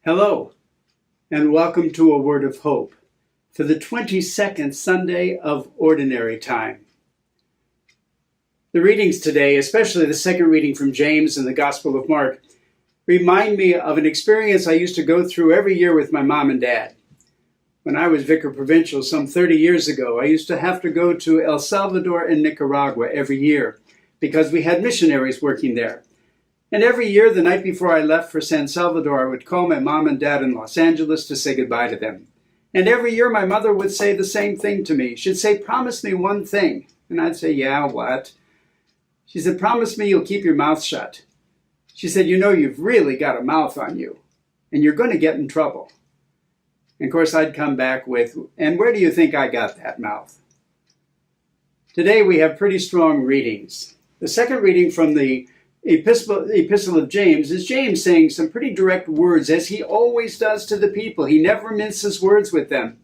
Hello, and welcome to A Word of Hope for the 22nd Sunday of Ordinary Time. The readings today, especially the second reading from James and the Gospel of Mark, remind me of an experience I used to go through every year with my mom and dad. When I was vicar provincial some 30 years ago, I used to have to go to El Salvador and Nicaragua every year because we had missionaries working there. And every year, the night before I left for San Salvador, I would call my mom and dad in Los Angeles to say goodbye to them. And every year, my mother would say the same thing to me. She'd say, "Promise me one thing." And I'd say, "Yeah, what?" She said, "Promise me you'll keep your mouth shut." She said, "You know, you've really got a mouth on you, and you're going to get in trouble." And of course, I'd come back with, "And where do you think I got that mouth?" Today, we have pretty strong readings. The second reading from the Epistle of James is James saying some pretty direct words, as he always does to the people. He never minces words with them.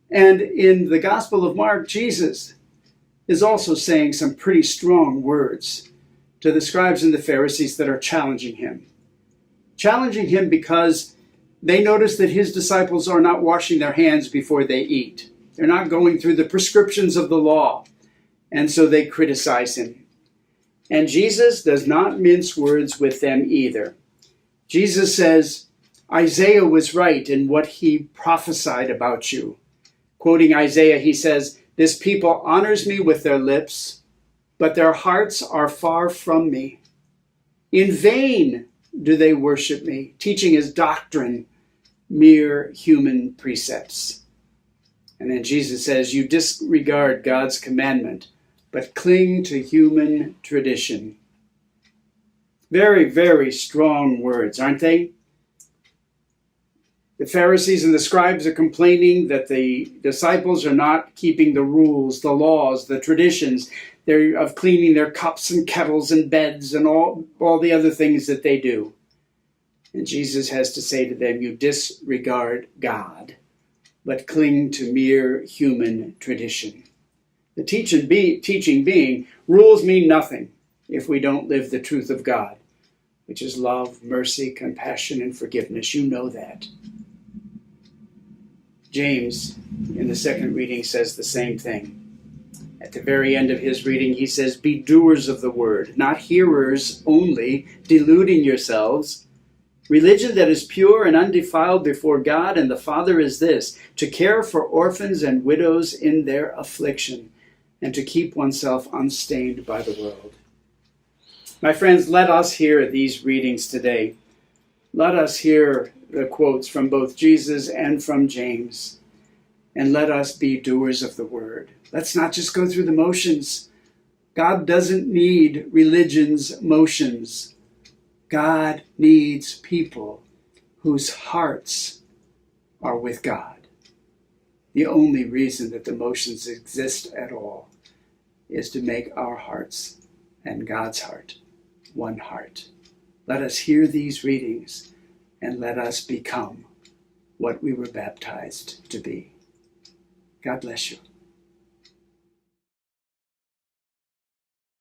And in the Gospel of Mark, Jesus is also saying some pretty strong words to the scribes and the Pharisees that are challenging him. Challenging him because they notice that his disciples are not washing their hands before they eat. They're not going through the prescriptions of the law. And so they criticize him. And Jesus does not mince words with them either. Jesus says, Isaiah was right in what he prophesied about you. Quoting Isaiah, he says, "This people honors me with their lips, but their hearts are far from me. In vain do they worship me, teaching as doctrine mere human precepts." And then Jesus says, "You disregard God's commandment, but cling to human tradition." Very, very strong words, aren't they? The Pharisees and the scribes are complaining that the disciples are not keeping the rules, the laws, the traditions of cleaning their cups and kettles and beds and all the other things that they do. And Jesus has to say to them, "You disregard God, but cling to mere human tradition." The teaching being, rules mean nothing if we don't live the truth of God, which is love, mercy, compassion, and forgiveness. You know that. James, in the second reading, says the same thing. At the very end of his reading, he says, "Be doers of the word, not hearers only, deluding yourselves. Religion that is pure and undefiled before God and the Father is this, to care for orphans and widows in their affliction, and to keep oneself unstained by the world." My friends, let us hear these readings today. Let us hear the quotes from both Jesus and from James. And let us be doers of the word. Let's not just go through the motions. God doesn't need religion's motions. God needs people whose hearts are with God. The only reason that the motions exist at all is to make our hearts and God's heart one heart. Let us hear these readings and let us become what we were baptized to be. God bless you.